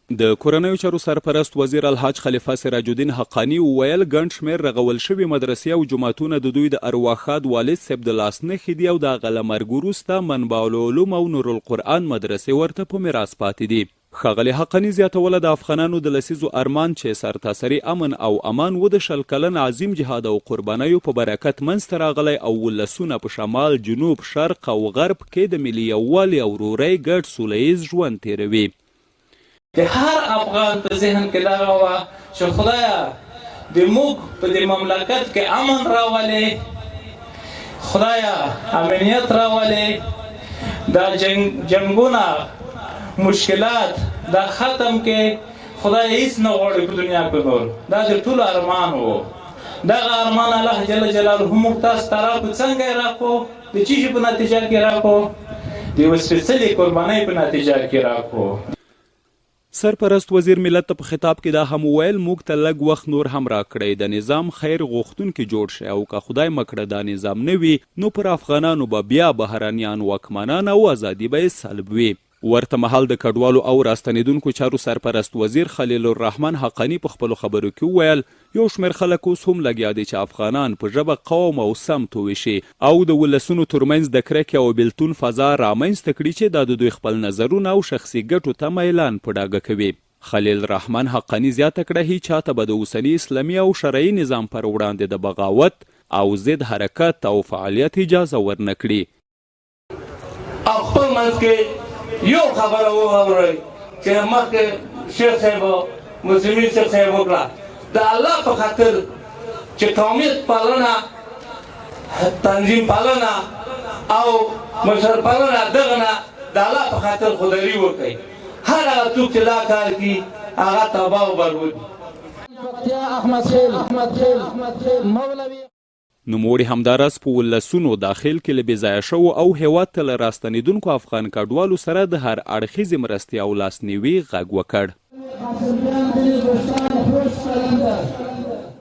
د کورنیو چارو سرپرست وزیر الحاج خلیفه سراج الدین حقانی وویل ګڼ شمېر رغول شوي مدرسې او جوماتونه د دوی د ارواښاد والد صاحب د لاس نښې دي او د هغه له مرګ وروسته منبع العلوم او نور القرآن مدرسې ورته په میراث پاتې دي. ښاغلي حقانی زیاتوله د افغانانو د لسیزو ارمان چې سرتاسري امن او امان و د 100 کلن عظیم جهاد او قربانیو په برکت منځته راغلی او ولسونه په شمال، جنوب، شرق او غرب کې د ملي یووالي او ورورۍ ګډ سوله ییز ژوند تیروي. د هر افغان په ذهن کې دغه وه چې خدایه د موږ په دې مملکت کې امن راولې، خدایه امنیت راولې، دا جنګونه مشکلات دا ختم کې، خدای هیڅ نه غواړي په دنیا کې نور. دا د ټولو ارمان و. دغه ارمان الله جل جلاله موږ تاسو ته راکړو. څنګه یې راکړو؟ د څه شي په نتیجه کې راکړو؟ د یوه سپېڅلې قربانۍ په نتیجه کې راکړو. سرپرست وزیر ملت ته په خطاب کې دا هم وویل موږ ته لږ وخت نور هم راکړی، د نظام خیر غوښتونکي جوړ شي او که خدای مکړه دا نظام نه وي نو پر افغانانو به بیا بهرنیان واکمنان او ازادي به یې سلب وي. ورته مهال د کډوالو او راستنیدونکو چارو سرپرست وزیر خلیل الرحمن حقانی په خپلو خبرو کې وویل یو شمېر خلک اوس هم لګیا دي چې افغانان په ژبه، قوم او سمت وویشي او د ولسونو ترمنځ د کرکې او بیلتون فضا رامنځته کړي چې دا د دوی خپل نظرونه او شخصي ګټو ته میلان په ډاګه کوي. خلیل الرحمن حقانی زیاته کړه هیڅ چاته به د اوسني اسلامي او شرعي نظام پر وړاندې د بغاوت او ضد حرکت او فعالیت اجازه ورنه کړي. او خپل منځ کې یو خبره واورئ چې مخکې شیخ صاحب مسلمین شیخ صاحب وکړه د الله په خاطر چې قومیت پالنه، تنظیم پالنه او مشر پالنه دغه نه د الله په خاطر خودداري وکړئ. هر هغه څوک چې دا کار کوي هغه تباه او برباد. نوموړي همداراز په ولسونو داخل کې له بېځایه شوو او هېواد ته له راستنېدونکو افغان کډوالو سره د هر اړخیزې مرستې او لاسنیوي غږ وکړ.